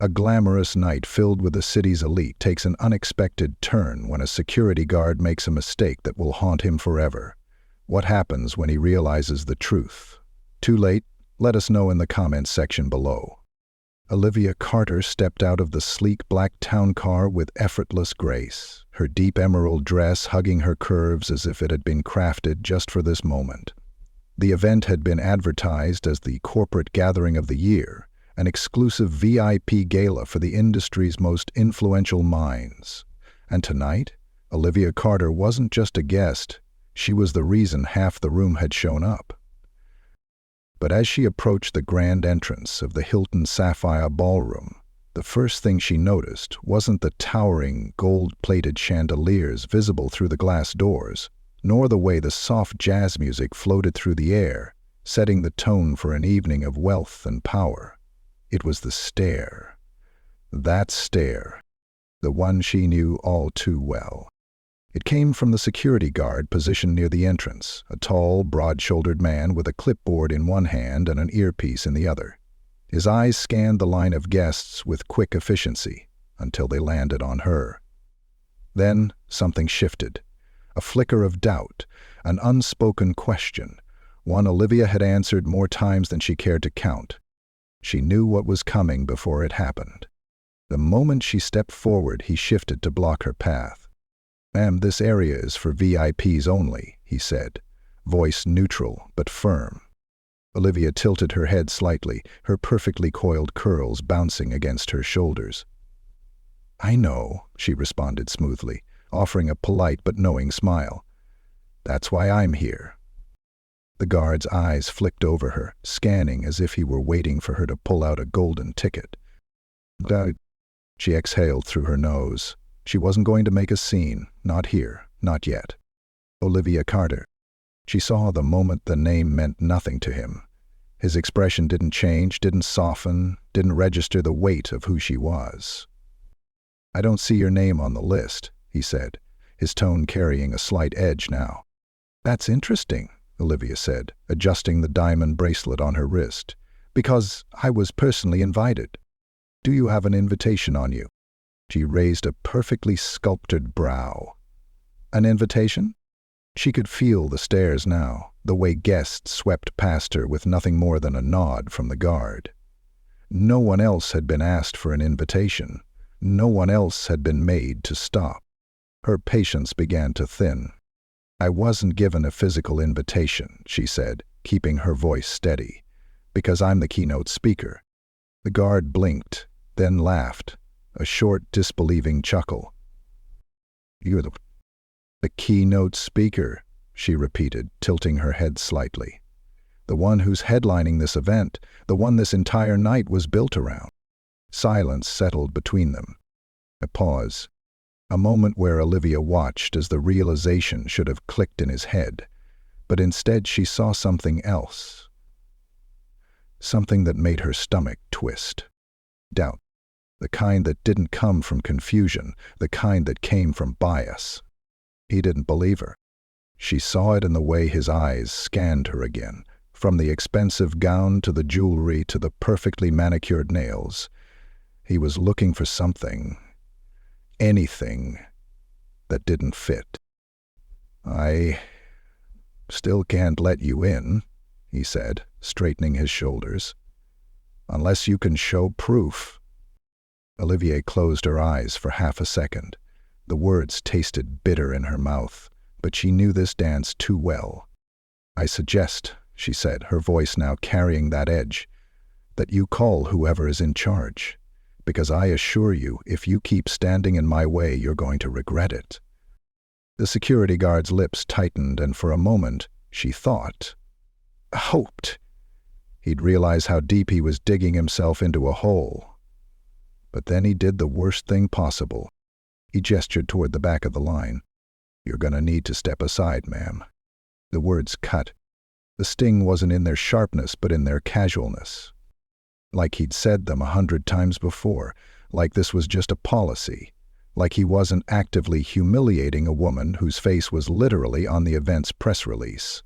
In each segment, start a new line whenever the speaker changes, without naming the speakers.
A glamorous night filled with the city's elite takes an unexpected turn when a security guard makes a mistake that will haunt him forever. What happens when he realizes the truth? Too late? Let us know in the comments section below. Olivia Carter stepped out of the sleek black town car with effortless grace, her deep emerald dress hugging her curves as if it had been crafted just for this moment. The event had been advertised as the corporate gathering of the year, an exclusive VIP gala for the industry's most influential minds. And tonight, Olivia Carter wasn't just a guest, she was the reason half the room had shown up. But as she approached the grand entrance of the Hilton Sapphire Ballroom, the first thing she noticed wasn't the towering, gold-plated chandeliers visible through the glass doors, nor the way the soft jazz music floated through the air, setting the tone for an evening of wealth and power. It was the stare. That stare. The one she knew all too well. It came from the security guard positioned near the entrance, a tall, broad-shouldered man with a clipboard in one hand and an earpiece in the other. His eyes scanned the line of guests with quick efficiency until they landed on her. Then something shifted. A flicker of doubt, an unspoken question, one Olivia had answered more times than she cared to count. She knew what was coming before it happened. The moment she stepped forward, he shifted to block her path. "Ma'am, this area is for VIPs only," he said, voice neutral but firm. Olivia tilted her head slightly, her perfectly coiled curls bouncing against her shoulders. "I know," she responded smoothly, offering a polite but knowing smile. "That's why I'm here." The guard's eyes flicked over her, scanning as if he were waiting for her to pull out a golden ticket. She exhaled through her nose. She wasn't going to make a scene, not here, not yet. Olivia Carter. She saw the moment the name meant nothing to him. His expression didn't change, didn't soften, didn't register the weight of who she was. "I don't see your name on the list," he said, his tone carrying a slight edge now. "That's interesting," Olivia said, adjusting the diamond bracelet on her wrist, "because I was personally invited. Do you have an invitation on you?" She raised a perfectly sculpted brow. An invitation? She could feel the stares now, the way guests swept past her with nothing more than a nod from the guard. No one else had been asked for an invitation. No one else had been made to stop. Her patience began to thin. "I wasn't given a physical invitation," she said, keeping her voice steady, "because I'm the keynote speaker." The guard blinked, then laughed, a short, disbelieving chuckle. "You're the keynote speaker," she repeated, tilting her head slightly. "The one who's headlining this event, the one this entire night was built around." Silence settled between them. A pause. A moment where Olivia watched as the realization should have clicked in his head, but instead she saw something else. Something that made her stomach twist. Doubt. The kind that didn't come from confusion, the kind that came from bias. He didn't believe her. She saw it in the way his eyes scanned her again, from the expensive gown to the jewelry to the perfectly manicured nails. He was looking for something, anything, that didn't fit. "I still can't let you in," he said, straightening his shoulders, "unless you can show proof." Olivia closed her eyes for half a second. The words tasted bitter in her mouth, but she knew this dance too well. "I suggest," she said, her voice now carrying that edge, "that you call whoever is in charge, because I assure you, if you keep standing in my way, you're going to regret it." The security guard's lips tightened, and for a moment, she hoped, he'd realize how deep he was digging himself into a hole. But then he did the worst thing possible. He gestured toward the back of the line. "You're gonna need to step aside, ma'am." The words cut. The sting wasn't in their sharpness, but in their casualness. Like he'd said them 100 times before, like this was just a policy, like he wasn't actively humiliating a woman whose face was literally on the event's press release.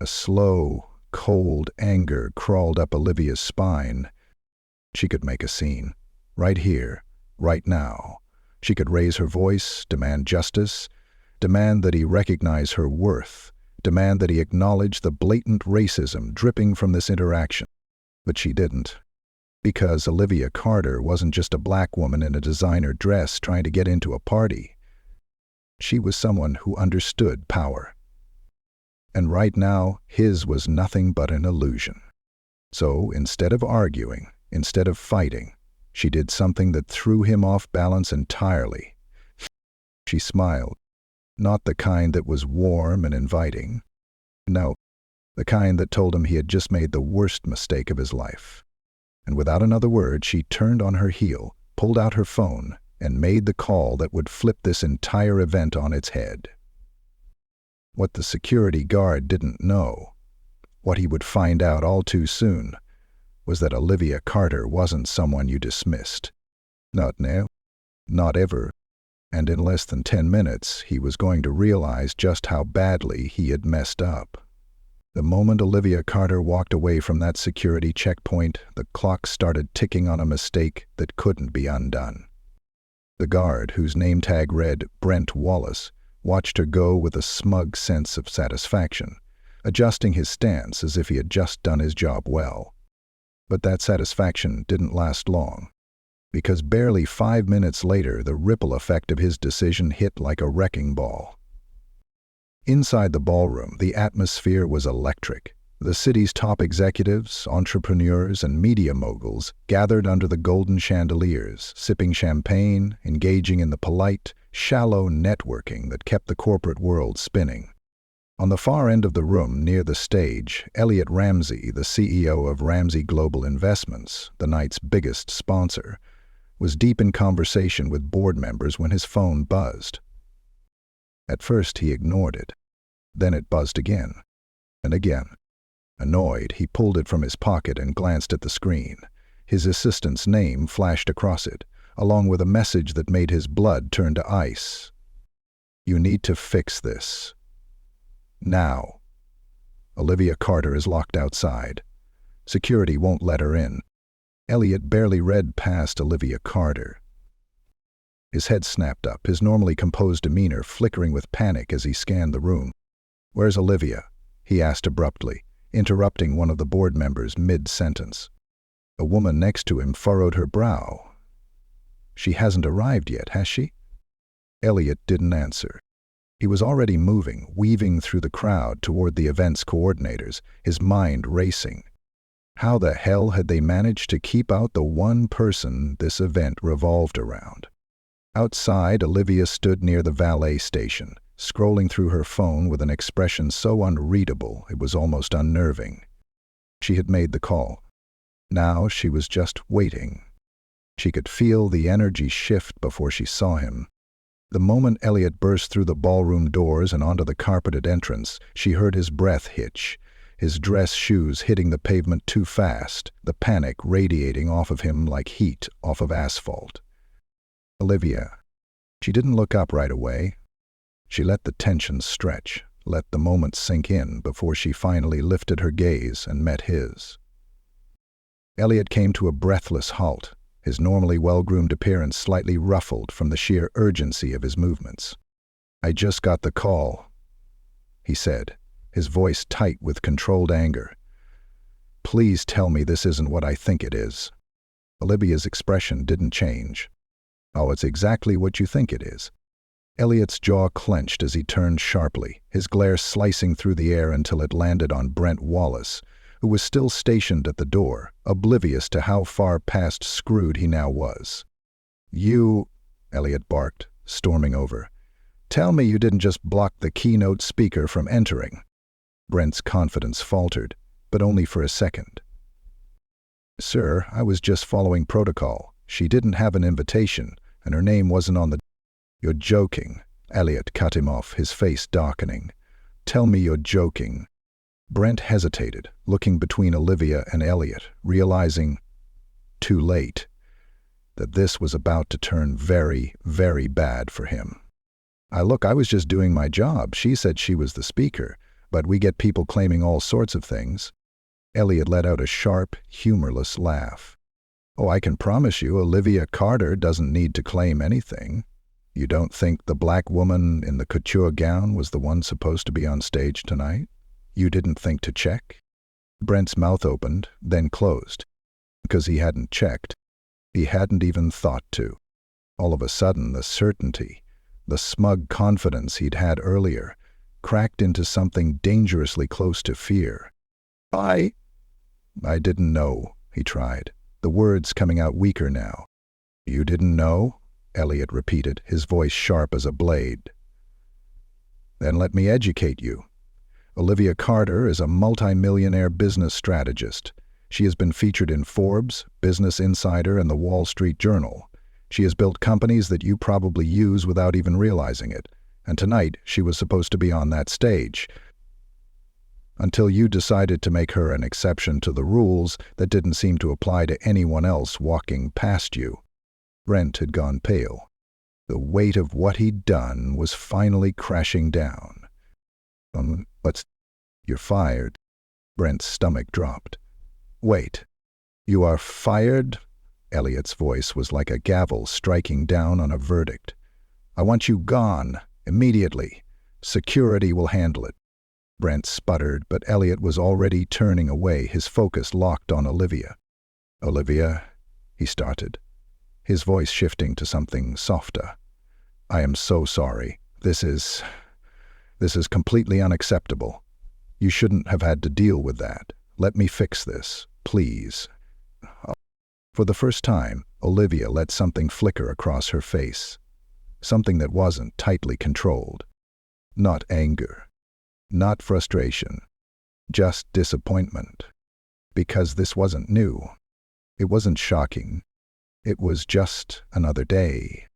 A slow, cold anger crawled up Olivia's spine. She could make a scene. Right here, right now. She could raise her voice, demand justice, demand that he recognize her worth, demand that he acknowledge the blatant racism dripping from this interaction. But she didn't. Because Olivia Carter wasn't just a black woman in a designer dress trying to get into a party. She was someone who understood power. And right now, his was nothing but an illusion. So, instead of arguing, instead of fighting, she did something that threw him off balance entirely. She smiled. Not the kind that was warm and inviting. No, the kind that told him he had just made the worst mistake of his life. And without another word, she turned on her heel, pulled out her phone, and made the call that would flip this entire event on its head. What the security guard didn't know, what he would find out all too soon, was that Olivia Carter wasn't someone you dismissed. Not now, not ever. And in less than 10 minutes, he was going to realize just how badly he had messed up. The moment Olivia Carter walked away from that security checkpoint, the clock started ticking on a mistake that couldn't be undone. The guard, whose name tag read Brent Wallace, watched her go with a smug sense of satisfaction, adjusting his stance as if he had just done his job well. But that satisfaction didn't last long, because barely 5 minutes later, the ripple effect of his decision hit like a wrecking ball. Inside the ballroom, the atmosphere was electric. The city's top executives, entrepreneurs, and media moguls gathered under the golden chandeliers, sipping champagne, engaging in the polite, shallow networking that kept the corporate world spinning. On the far end of the room, near the stage, Elliot Ramsey, the CEO of Ramsey Global Investments, the night's biggest sponsor, was deep in conversation with board members when his phone buzzed. At first, he ignored it. Then it buzzed again, and again. Annoyed, he pulled it from his pocket and glanced at the screen. His assistant's name flashed across it, along with a message that made his blood turn to ice. "You need to fix this. Now. Olivia Carter is locked outside. Security won't let her in." Elliot barely read past Olivia Carter. His head snapped up, his normally composed demeanor flickering with panic as he scanned the room. "Where's Olivia?" he asked abruptly, interrupting one of the board members mid-sentence. A woman next to him furrowed her brow. "She hasn't arrived yet, has she?" Elliot didn't answer. He was already moving, weaving through the crowd toward the event's coordinators, his mind racing. How the hell had they managed to keep out the one person this event revolved around? Outside, Olivia stood near the valet station, scrolling through her phone with an expression so unreadable it was almost unnerving. She had made the call. Now she was just waiting. She could feel the energy shift before she saw him. The moment Elliot burst through the ballroom doors and onto the carpeted entrance, she heard his breath hitch, his dress shoes hitting the pavement too fast, the panic radiating off of him like heat off of asphalt. Olivia. She didn't look up right away. She let the tension stretch, let the moment sink in before she finally lifted her gaze and met his. Elliot came to a breathless halt, his normally well-groomed appearance slightly ruffled from the sheer urgency of his movements. "I just got the call," he said, his voice tight with controlled anger. "Please tell me this isn't what I think it is." Olivia's expression didn't change. "Oh, it's exactly what you think it is." Elliot's jaw clenched as he turned sharply, his glare slicing through the air until it landed on Brent Wallace, who was still stationed at the door, oblivious to how far past screwed he now was. "You," Elliot barked, storming over. "Tell me you didn't just block the keynote speaker from entering." Brent's confidence faltered, but only for a second. "Sir, I was just following protocol. She didn't have an invitation, and her name wasn't on the—" "You're joking," Elliot cut him off, his face darkening. "Tell me you're joking." Brent hesitated, looking between Olivia and Elliot, realizing, too late, that this was about to turn very, very bad for him. I was just doing my job. She said she was the speaker, but we get people claiming all sorts of things." Elliot let out a sharp, humorless laugh. Oh, I can promise you Olivia Carter doesn't need to claim anything. You don't think the black woman in the couture gown was the one supposed to be on stage tonight? You didn't think to check? Brent's mouth opened, then closed. Because he hadn't checked. He hadn't even thought to. All of a sudden, the certainty, the smug confidence he'd had earlier, cracked into something dangerously close to fear. I didn't know, he tried, the words coming out weaker now. You didn't know? Elliot repeated, his voice sharp as a blade. Then let me educate you. Olivia Carter is a multi-millionaire business strategist. She has been featured in Forbes, Business Insider, and the Wall Street Journal. She has built companies that you probably use without even realizing it. And tonight, she was supposed to be on that stage. Until you decided to make her an exception to the rules that didn't seem to apply to anyone else walking past you. Brent had gone pale. The weight of what he'd done was finally crashing down. You're fired. Brent's stomach dropped. Wait. You are fired? Elliot's voice was like a gavel striking down on a verdict. I want you gone, immediately. Security will handle it. Brent sputtered, but Elliot was already turning away, his focus locked on Olivia. Olivia, he started, his voice shifting to something softer. I am so sorry. This is completely unacceptable. You shouldn't have had to deal with that. Let me fix this, please. For the first time, Olivia let something flicker across her face. Something that wasn't tightly controlled. Not anger. Not frustration. Just disappointment. Because this wasn't new. It wasn't shocking. It was just another day.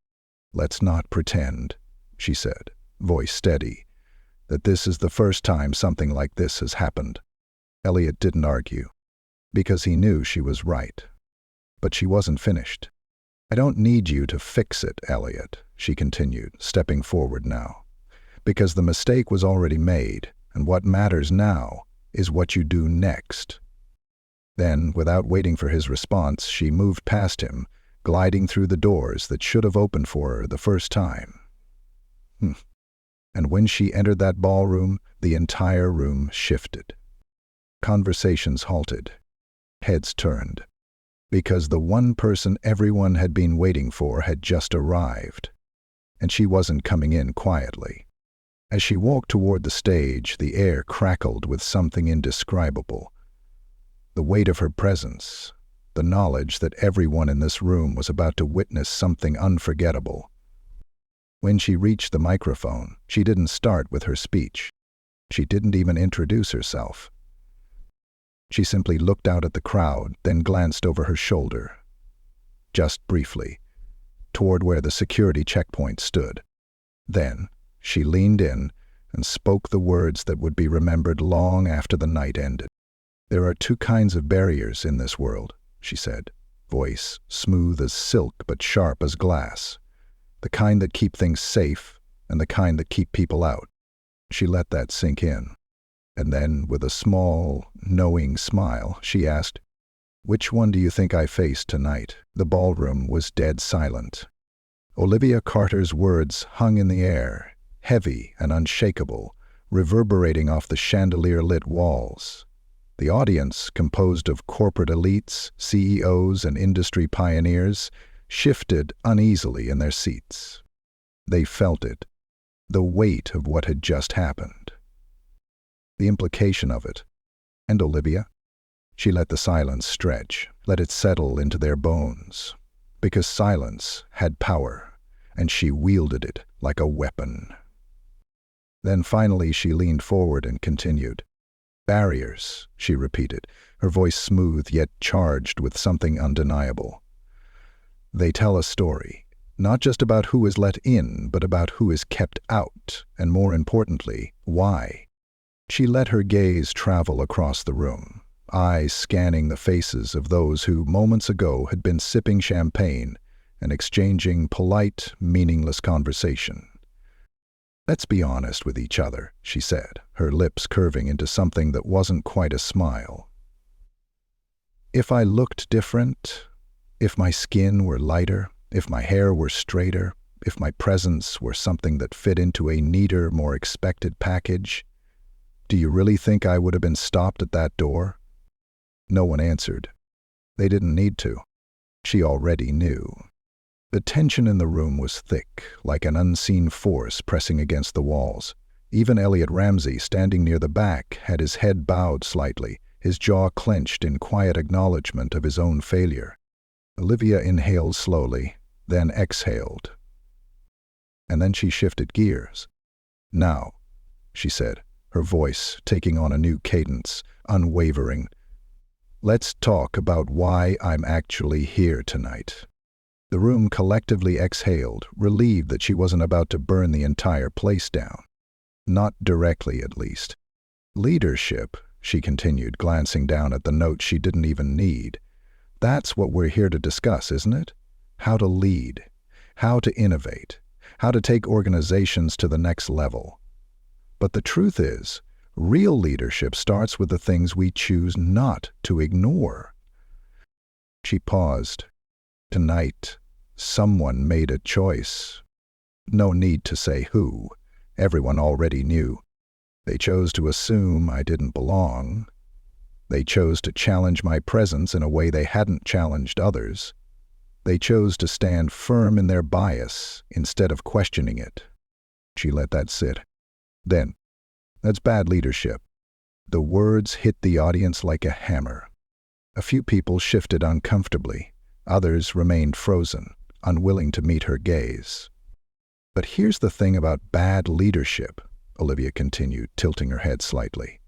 Let's not pretend, she said, voice steady, that this is the first time something like this has happened. Elliot didn't argue, because he knew she was right. But she wasn't finished. I don't need you to fix it, Elliot, she continued, stepping forward now. Because the mistake was already made, and what matters now is what you do next. Then, without waiting for his response, she moved past him, gliding through the doors that should have opened for her the first time. And when she entered that ballroom, the entire room shifted. Conversations halted. Heads turned. Because the one person everyone had been waiting for had just arrived. And she wasn't coming in quietly. As she walked toward the stage, the air crackled with something indescribable. The weight of her presence, the knowledge that everyone in this room was about to witness something unforgettable. When she reached the microphone, she didn't start with her speech. She didn't even introduce herself. She simply looked out at the crowd, then glanced over her shoulder. Just briefly, toward where the security checkpoint stood. Then, she leaned in and spoke the words that would be remembered long after the night ended. There are two kinds of barriers in this world, she said, voice smooth as silk but sharp as glass. The kind that keep things safe and the kind that keep people out. She let that sink in. And then, with a small, knowing smile, she asked, "Which one do you think I faced tonight?" The ballroom was dead silent. Olivia Carter's words hung in the air, heavy and unshakable, reverberating off the chandelier-lit walls. The audience, composed of corporate elites, CEOs, and industry pioneers, shifted uneasily in their seats. They felt it, the weight of what had just happened. The implication of it. And Olivia? She let the silence stretch, let it settle into their bones. Because silence had power, and she wielded it like a weapon. Then finally she leaned forward and continued. Barriers, she repeated, her voice smooth yet charged with something undeniable. They tell a story, not just about who is let in, but about who is kept out, and more importantly, why. She let her gaze travel across the room, eyes scanning the faces of those who moments ago had been sipping champagne and exchanging polite, meaningless conversation. Let's be honest with each other, she said, her lips curving into something that wasn't quite a smile. If I looked different, If my skin were lighter, if my hair were straighter, if my presence were something that fit into a neater, more expected package, do you really think I would have been stopped at that door? No one answered. They didn't need to. She already knew. The tension in the room was thick, like an unseen force pressing against the walls. Even Elliot Ramsey, standing near the back, had his head bowed slightly, his jaw clenched in quiet acknowledgement of his own failure. Olivia inhaled slowly, then exhaled. And then she shifted gears. "Now," she said, her voice taking on a new cadence, unwavering, "let's talk about why I'm actually here tonight." The room collectively exhaled, relieved that she wasn't about to burn the entire place down. Not directly, at least. "Leadership," she continued, glancing down at the note she didn't even need. "That's what we're here to discuss, isn't it? How to lead, how to innovate, how to take organizations to the next level. But the truth is, real leadership starts with the things we choose not to ignore." She paused. Tonight, someone made a choice. No need to say who. Everyone already knew. They chose to assume I didn't belong. They chose to challenge my presence in a way they hadn't challenged others. They chose to stand firm in their bias instead of questioning it. She let that sit. Then, "That's bad leadership." The words hit the audience like a hammer. A few people shifted uncomfortably. Others remained frozen, unwilling to meet her gaze. "But here's the thing about bad leadership," Olivia continued, tilting her head slightly.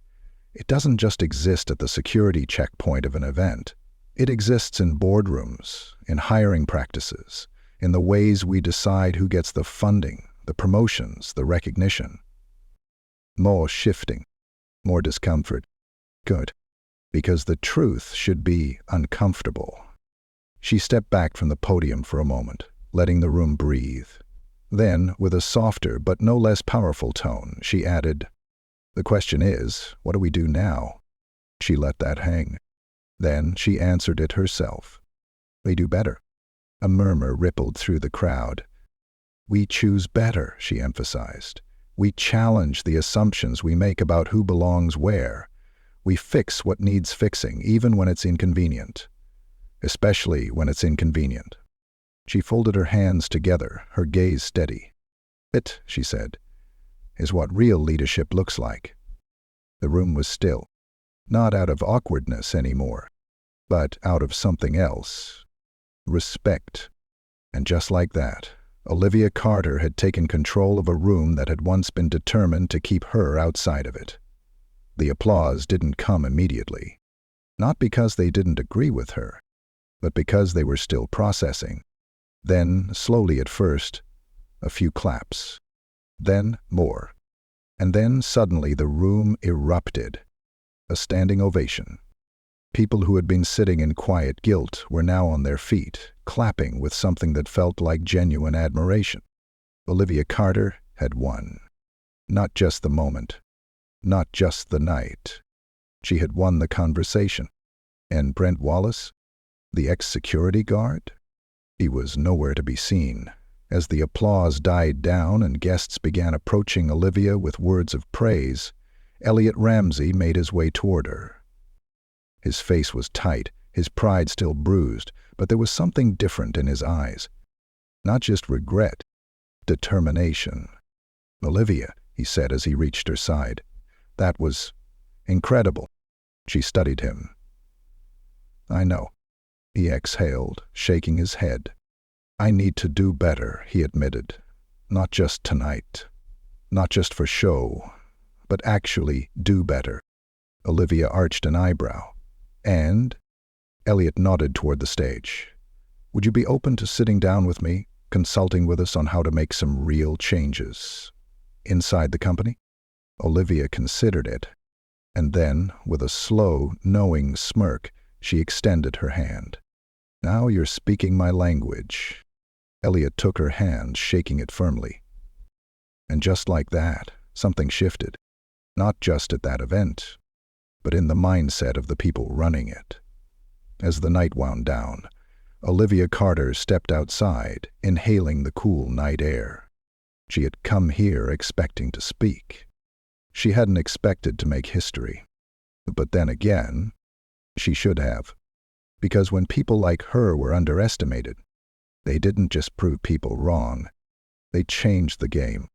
"It doesn't just exist at the security checkpoint of an event. It exists in boardrooms, in hiring practices, in the ways we decide who gets the funding, the promotions, the recognition." More shifting, more discomfort. Good. Because the truth should be uncomfortable. She stepped back from the podium for a moment, letting the room breathe. Then, with a softer but no less powerful tone, she added, "The question is, what do we do now?" She let that hang. Then she answered it herself. "We do better." A murmur rippled through the crowd. "We choose better," she emphasized. "We challenge the assumptions we make about who belongs where. We fix what needs fixing, even when it's inconvenient. Especially when it's inconvenient." She folded her hands together, her gaze steady. "It," she said, "is what real leadership looks like." The room was still. Not out of awkwardness anymore, but out of something else. Respect. And just like that, Olivia Carter had taken control of a room that had once been determined to keep her outside of it. The applause didn't come immediately. Not because they didn't agree with her, but because they were still processing. Then, slowly at first, a few claps. Then more. And then suddenly the room erupted. A standing ovation. People who had been sitting in quiet guilt were now on their feet, clapping with something that felt like genuine admiration. Olivia Carter had won. Not just the moment. Not just the night. She had won the conversation. And Brent Wallace? The ex-security guard? He was nowhere to be seen. As the applause died down and guests began approaching Olivia with words of praise, Elliot Ramsey made his way toward her. His face was tight, his pride still bruised, but there was something different in his eyes. Not just regret, determination. "Olivia," he said as he reached her side, "that was incredible." She studied him. "I know," he exhaled, shaking his head. "I need to do better," he admitted. "Not just tonight. Not just for show, but actually do better." Olivia arched an eyebrow. "And?" Elliot nodded toward the stage. "Would you be open to sitting down with me, consulting with us on how to make some real changes inside the company?" Olivia considered it, and then, with a slow, knowing smirk, she extended her hand. "Now you're speaking my language." Elliot took her hand, shaking it firmly. And just like that, something shifted. Not just at that event, but in the mindset of the people running it. As the night wound down, Olivia Carter stepped outside, inhaling the cool night air. She had come here expecting to speak. She hadn't expected to make history. But then again, she should have. Because when people like her were underestimated, they didn't just prove people wrong. They changed the game.